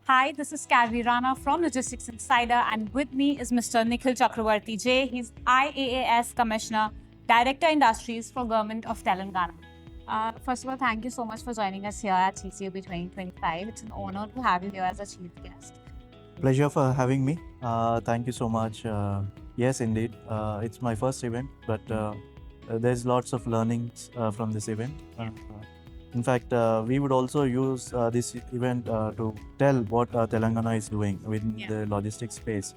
Hi, this is Carrie Rana from Logistics Insider, and with me is Mr. Nikhil Chakravarthi J. He's I.A.A.S. Commissioner, Director Industries for Government of Telangana. First of all, thank you so much for joining us here at CCUB 2025. It's an honor to have you here as a chief guest. Pleasure for having me. Thank you so much. Yes, indeed. It's my first event, but there's lots of learnings from this event. In fact, we would also use this event to tell what Telangana is doing within the logistics space,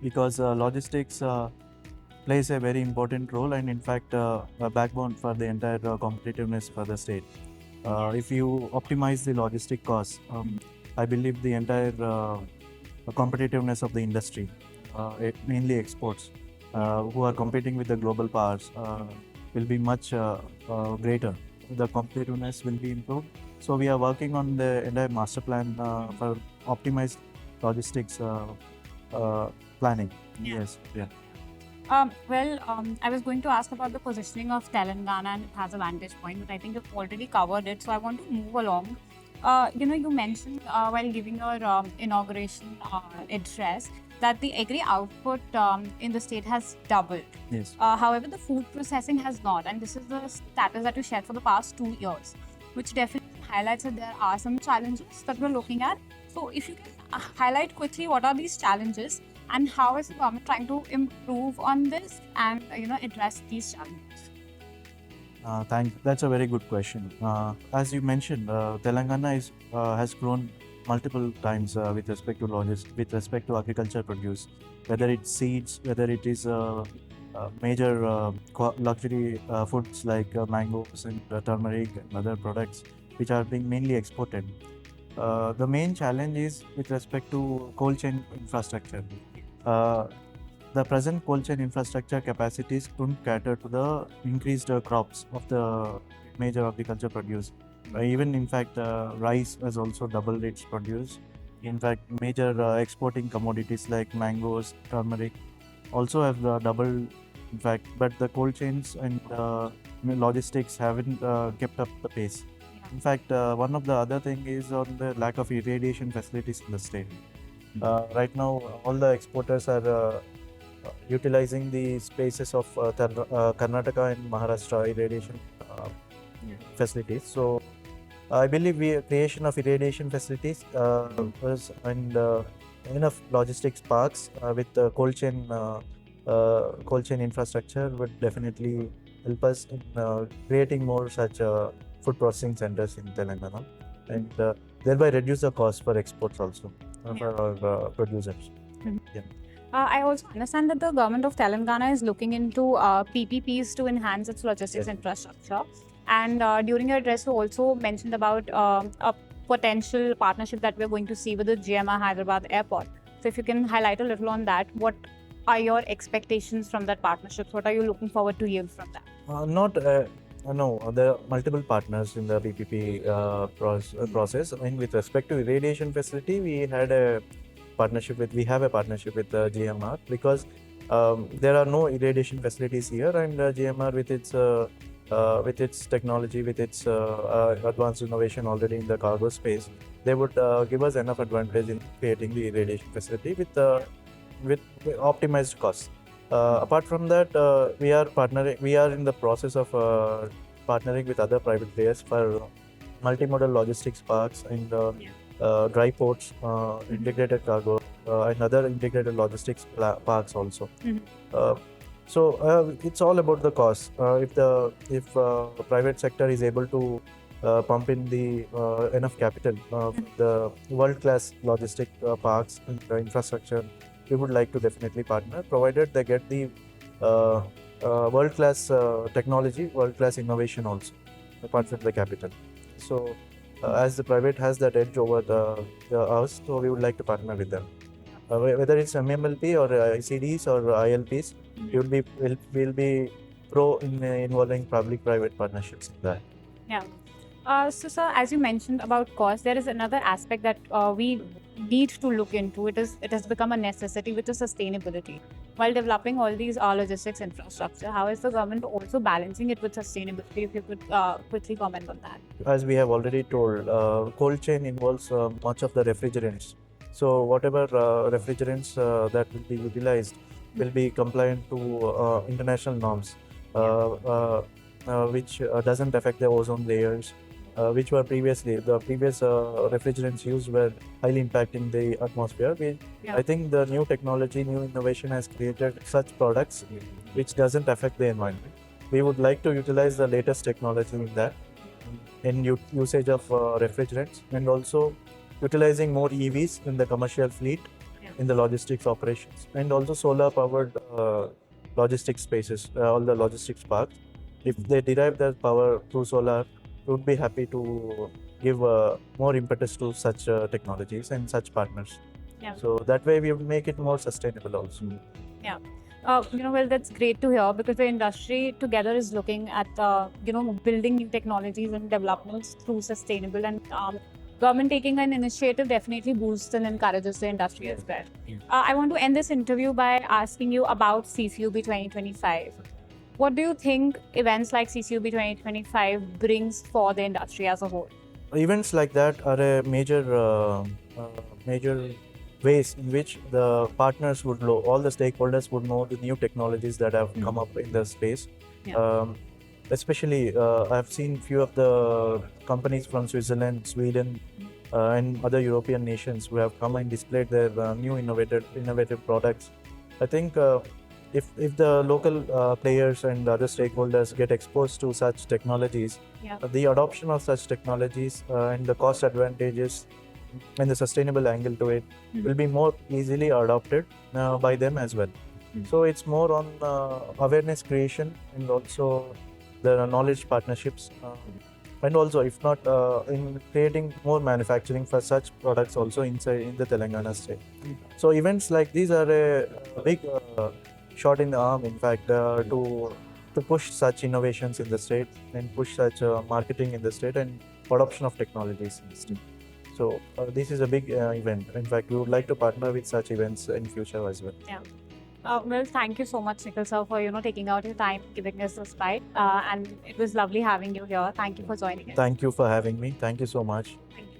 because logistics plays a very important role and, in fact, a backbone for the entire competitiveness for the state. If you optimize the logistic costs, I believe the entire competitiveness of the industry, mainly exports, who are competing with the global powers, will be much greater. The competitiveness will be improved. So we are working on the entire master plan for optimized logistics planning. Yes, yeah. I was going to ask about the positioning of Telangana and it has a vantage point, but I think you've already covered it. So I want to move along. You mentioned while giving your inauguration address that the agri output in the state has doubled. Yes. However, the food processing has not, and this is the status that you shared for the past 2 years, which definitely highlights that there are some challenges that we're looking at. So, if you can highlight quickly what are these challenges and how is the government trying to improve on this and address these challenges? That's a very good question. As you mentioned, Telangana has grown multiple times with respect to agriculture produce, whether it's seeds, whether it is major luxury foods like mangoes and turmeric and other products which are being mainly exported. The main challenge is with respect to cold chain infrastructure. The present cold chain infrastructure capacities couldn't cater to the increased crops of the major agriculture produce. Even in fact, rice has also doubled its produce. In fact, major exporting commodities like mangoes, turmeric also have doubled. In fact, but the cold chains and logistics haven't kept up the pace. In fact, one of the other thing is on the lack of irradiation facilities in the state. Right now, all the exporters are utilizing the spaces of Karnataka and Maharashtra irradiation facilities. So I believe creation of irradiation facilities and enough logistics parks with cold chain infrastructure would definitely help us in creating more such food processing centers in Telangana, and thereby reduce the cost for exports also for our producers. Yeah. I also understand that the government of Telangana is looking into PPPs to enhance its logistics infrastructure. And during your address, you also mentioned about a potential partnership that we're going to see with the GMR Hyderabad airport. So if you can highlight a little on that, what are your expectations from that partnership? What are you looking forward to hear from that? No, there are multiple partners in the PPP process. I mean, with respect to irradiation facility, we have a partnership with GMR, because there are no irradiation facilities here, and GMR with its technology, with its advanced innovation already in the cargo space, they would give us enough advantage in creating the irradiation facility with optimized costs. Apart from that, we are in the process of partnering with other private players for multimodal logistics parks and dry ports, integrated cargo, and other integrated logistics parks also. So it's all about the cost. If private sector is able to pump in the enough capital, the world-class logistic parks and infrastructure, we would like to definitely partner, provided they get the world-class technology, world-class innovation also, apart from the capital. So as the private has that edge over us, so we would like to partner with them. Whether it's MMLP or ICDs or ILPs, we'll be pro in involving public-private partnerships in that. Yeah. So, sir, as you mentioned about cost, there is another aspect that we need to look into. It has become a necessity, which is sustainability. While developing all these logistics infrastructure, how is the government also balancing it with sustainability? If you could quickly comment on that. As we have already told, cold chain involves much of the refrigerants. So whatever refrigerants that will be utilized will be compliant to international norms, which doesn't affect the ozone layers, which were previously the previous refrigerants used were highly impacting the atmosphere. Yeah. I think the new technology, new innovation has created such products which doesn't affect the environment. We would like to utilize the latest technology in that in usage of refrigerants, and also utilizing more EVs in the commercial fleet, in the logistics operations, and also solar powered logistics spaces, all the logistics parks. If they derive their power through solar, we would be happy to give more impetus to such technologies and such partners. Yeah. So that way we would make it more sustainable also. Yeah. Well, that's great to hear because the industry together is looking at, building new technologies and developments through sustainable and government taking an initiative definitely boosts and encourages the industry as well. I want to end this interview by asking you about CCUB 2025. What do you think events like CCUB 2025 brings for the industry as a whole? Events like that are a major ways in which the partners would know, all the stakeholders would know the new technologies that have come up in the space. Yeah. Especially, I've seen few of the companies from Switzerland, Sweden, and other European nations who have come and displayed their new innovative products. I think if the local players and other stakeholders get exposed to such technologies, Yeah. the adoption of such technologies and the cost advantages and the sustainable angle to it will be more easily adopted by them as well. So it's more on awareness creation and also the knowledge partnerships, and also if not in creating more manufacturing for such products also inside in the Telangana state. So events like these are a big shot in the arm, in fact, to push such innovations in the state and push such marketing in the state and adoption of technologies in the state. So this is a big event. In fact, we would like to partner with such events in future as well. Yeah. Well, thank you so much, Nikhil sir, for taking out your time, giving us this bite, and it was lovely having you here. Thank you for joining us. Thank you for having me. Thank you so much. Thank you.